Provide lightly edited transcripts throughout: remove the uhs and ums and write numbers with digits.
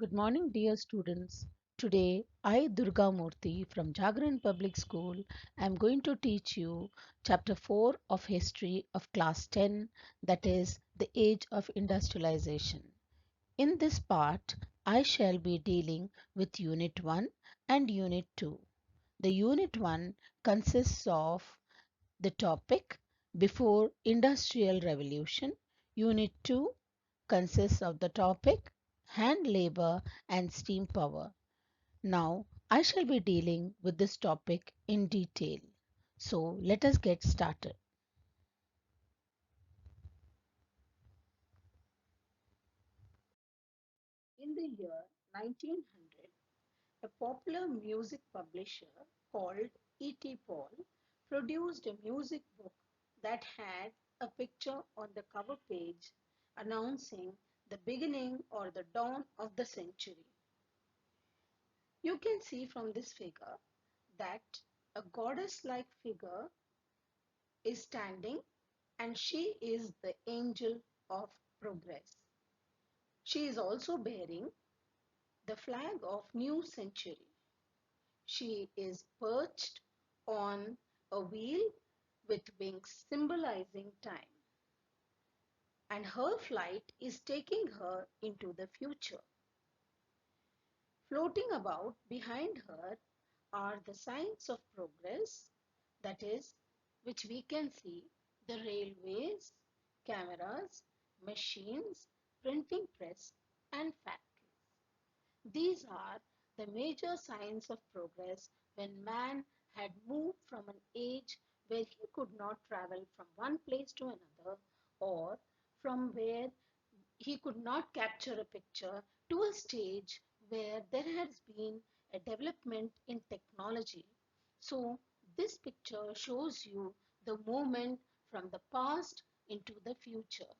Good morning, dear students. Today, I, Durga Murthy from Jagran Public School, am going to teach you Chapter 4 of History of Class 10, that is, the Age of Industrialization. In this part, I shall be dealing with Unit 1 and Unit 2. The Unit 1 consists of the topic Before Industrial Revolution. Unit 2 consists of the topic hand labor and steam power. Now, I shall be dealing with this topic in detail. So, let us get started. In the year 1900, a popular music publisher called E.T. Paul produced a music book that had a picture on the cover page announcing the beginning or the dawn of the century. You can see from this figure that a goddess like figure is standing and she is the angel of progress. She is also bearing the flag of new century. She is perched on a wheel with wings symbolizing time, and her flight is taking her into the future. Floating about behind her are the signs of progress, that is, which we can see the railways, cameras, machines, printing press, and factories. These are the major signs of progress when man had moved from an age where he could not travel from one place to another, or from where he could not capture a picture, to a stage where there has been a development in technology. So, this picture shows you the movement from the past into the future,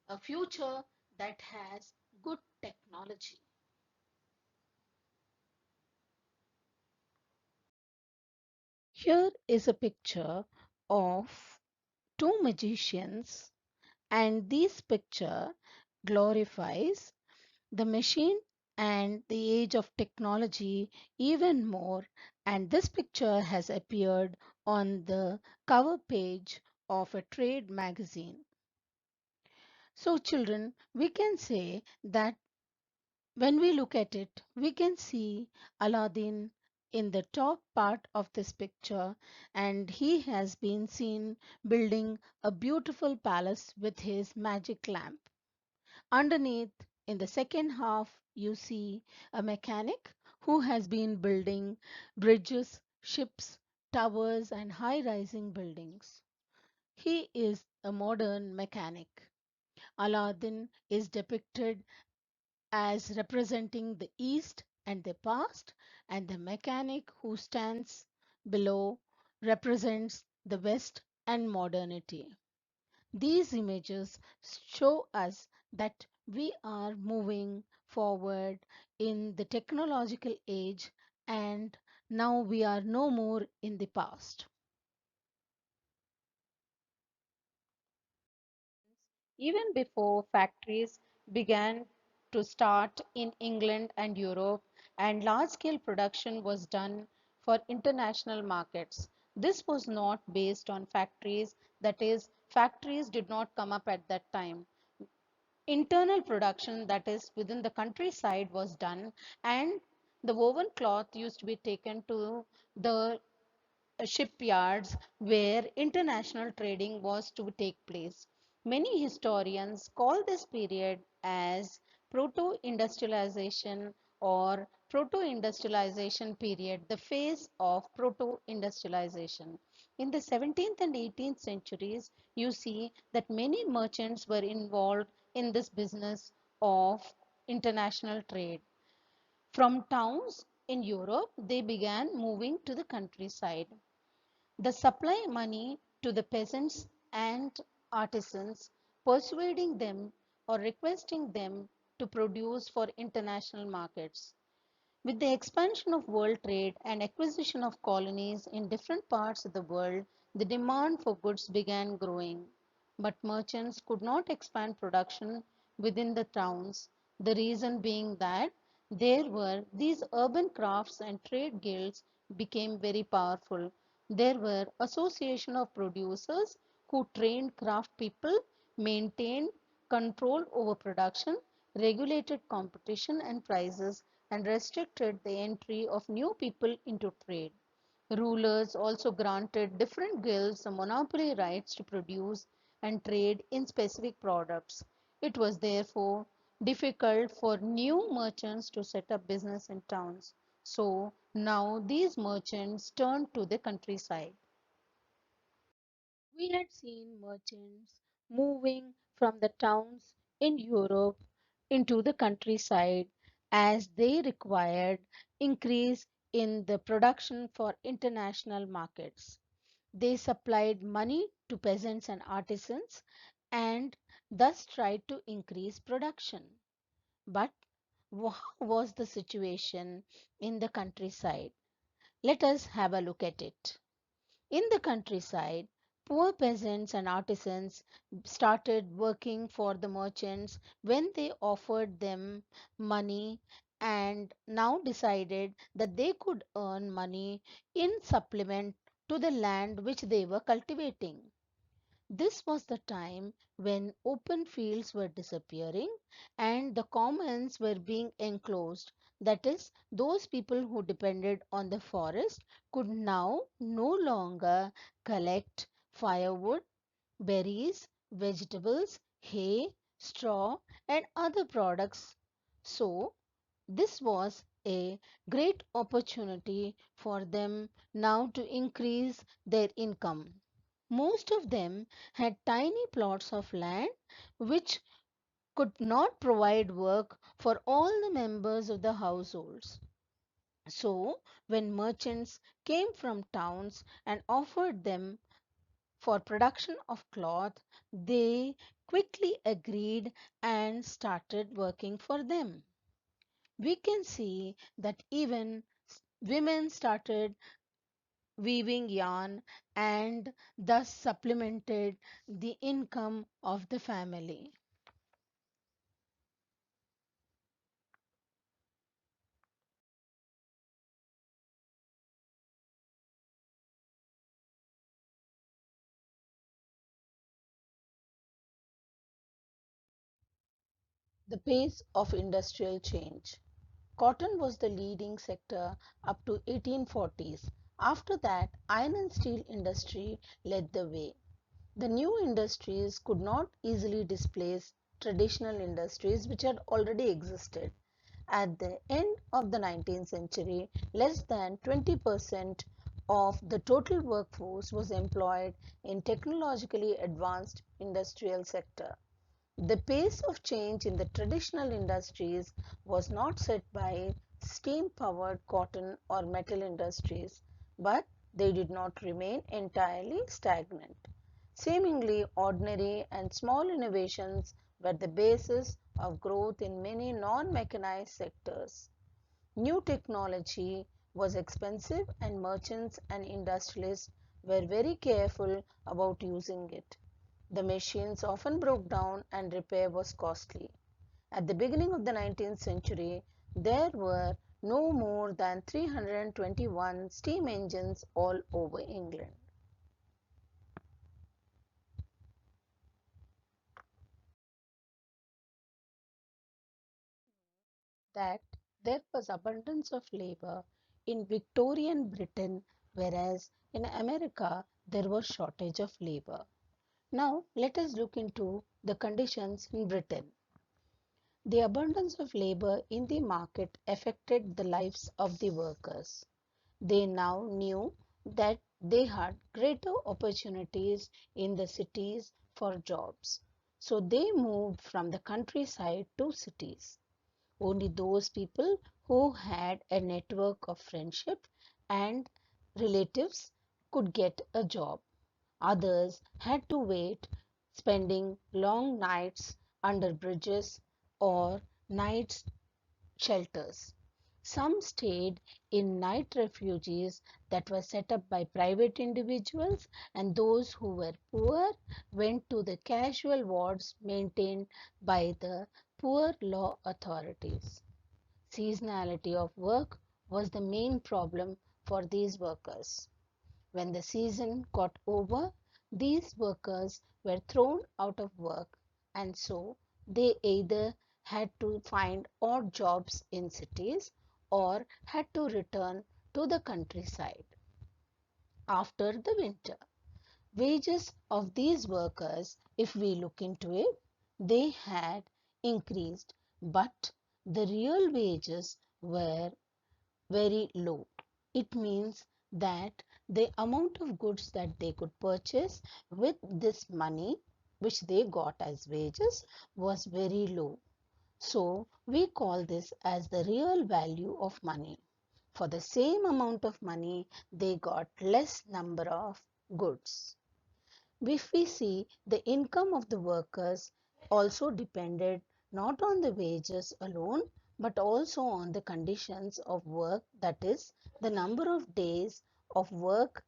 a future that has good technology. Here is a picture of two magicians, and this picture glorifies the machine and the age of technology even more, and this picture has appeared on the cover page of a trade magazine. So children, we can say that when we look at it, we can see Aladdin in the top part of this picture, and he has been seen building a beautiful palace with his magic lamp. Underneath, in the second half, you see a mechanic who has been building bridges, ships, towers, and high rising buildings. He is a modern mechanic. Aladdin is depicted as representing the East and the past, and the mechanic who stands below represents the West and modernity. These images show us that we are moving forward in the technological age, and now we are no more in the past. Even before factories began to start in England and Europe, and large scale production was done for international markets. This was not based on factories, that is, factories did not come up at that time. Internal production, that is within the countryside, was done, and the woven cloth used to be taken to the shipyards where international trading was to take place. Many historians call this period as proto-industrialization or proto-industrialization period, the phase of proto-industrialization. In the 17th and 18th centuries, you see that many merchants were involved in this business of international trade. From towns in Europe, they began moving to the countryside. The supply money to the peasants and artisans, persuading them or requesting them to produce for international markets. With the expansion of world trade and acquisition of colonies in different parts of the world, the demand for goods began growing. But merchants could not expand production within the towns, the reason being that There were these urban crafts and trade guilds became very powerful. There were association of producers who trained craft people, maintained control over production, regulated competition and prices, and restricted the entry of new people into trade. Rulers also granted different guilds the monopoly rights to produce and trade in specific products. It was therefore difficult for new merchants to set up business in towns. So now these merchants turned to the countryside. We had seen merchants moving from the towns in Europe into the countryside as they required increase in the production for international markets. They supplied money to peasants and artisans and thus tried to increase production. But how was the situation in the countryside? Let us have a look at it. In the countryside, poor peasants and artisans started working for the merchants when they offered them money and now decided that they could earn money in supplement to the land which they were cultivating. This was the time when open fields were disappearing and the commons were being enclosed. That is, those people who depended on the forest could now no longer collect firewood, berries, vegetables, hay, straw, and other products. So, this was a great opportunity for them now to increase their income. Most of them had tiny plots of land which could not provide work for all the members of the households. So, when merchants came from towns and offered them for production of cloth, they quickly agreed and started working for them. We can see that even women started weaving yarn and thus supplemented the income of the family. The pace of industrial change. Cotton was the leading sector up to 1840s. After that, iron and steel industry led the way. The new industries could not easily displace traditional industries which had already existed. At the end of the 19th century, less than 20% of the total workforce was employed in technologically advanced industrial sector. The pace of change in the traditional industries was not set by steam-powered cotton or metal industries, but they did not remain entirely stagnant. Seemingly ordinary and small innovations were the basis of growth in many non-mechanized sectors. New technology was expensive and merchants and industrialists were very careful about using it. The machines often broke down and repair was costly. At the beginning of the 19th century, there were no more than 321 steam engines all over England. That there was abundance of labor in Victorian Britain, whereas in America there was shortage of labor. Now let us look into the conditions in Britain. The abundance of labor in the market affected the lives of the workers. They now knew that they had greater opportunities in the cities for jobs. So they moved from the countryside to cities. Only those people who had a network of friendship and relatives could get a job. Others had to wait, spending long nights under bridges or night shelters. Some stayed in night refuges that were set up by private individuals, and those who were poor went to the casual wards maintained by the poor law authorities. Seasonality of work was the main problem for these workers. When the season got over, these workers were thrown out of work, and so they either had to find odd jobs in cities or had to return to the countryside. After the winter, wages of these workers, if we look into it, they had increased, but the real wages were very low. It means that the amount of goods that they could purchase with this money, which they got as wages, was very low. So we call this as the real value of money. For the same amount of money, they got less number of goods. If we see, the income of the workers also depended not on the wages alone, but also on the conditions of work, that is, the number of days of work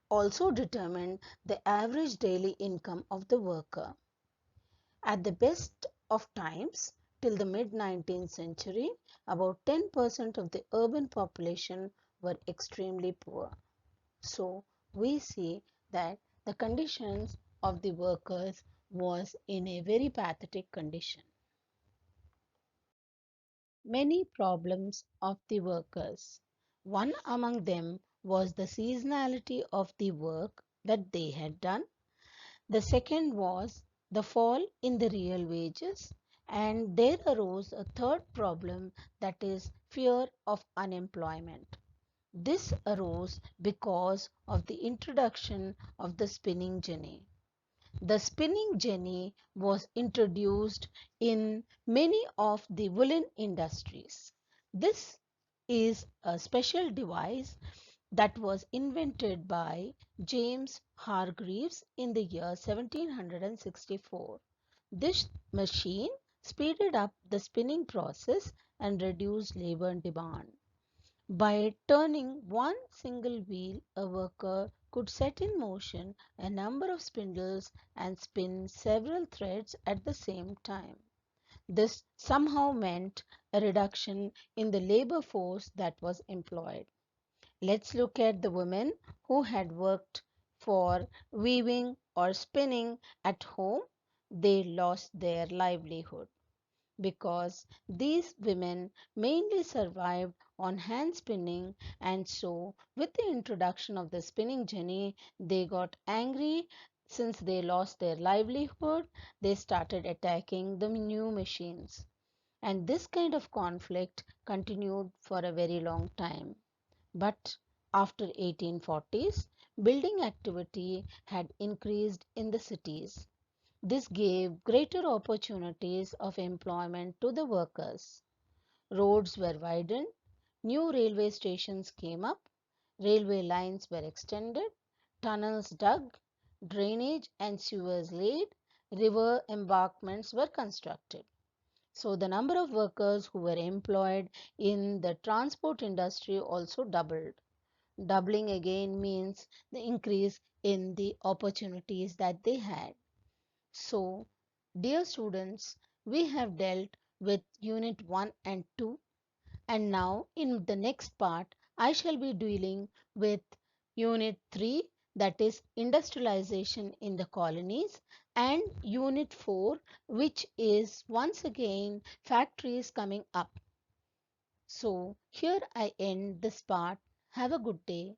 also determined the average daily income of the worker. At the best of times, till the mid 19th century, about 10% of the urban population were extremely poor. So we see that the conditions of the workers was in a very pathetic condition. Many problems of the workers. One among them was the seasonality of the work that they had done. The second was the fall in the real wages, and there arose a third problem, that is fear of unemployment. This arose because of the introduction of the spinning jenny. The spinning jenny was introduced in many of the woolen industries. This is a special device that was invented by James Hargreaves in the year 1764. This machine speeded up the spinning process and reduced labor demand. By turning one single wheel, a worker could set in motion a number of spindles and spin several threads at the same time. This somehow meant a reduction in the labor force that was employed. Let's look at the women who had worked for weaving or spinning at home. They lost their livelihood because these women mainly survived on hand spinning, and so with the introduction of the spinning jenny they got angry. Since they lost their livelihood, they started attacking the new machines, and this kind of conflict continued for a very long time. But after 1840s, building activity had increased in the cities. This gave greater opportunities of employment to the workers. Roads were widened, new railway stations came up, railway lines were extended, tunnels dug, drainage and sewers laid, river embankments were constructed. So the number of workers who were employed in the transport industry also doubled. Doubling again means the increase in the opportunities that they had. So, dear students, we have dealt with Unit 1 and 2, and now in the next part, I shall be dealing with Unit 3, that is Industrialization in the Colonies, and Unit 4, which is once again factories coming up. So, here I end this part. Have a good day.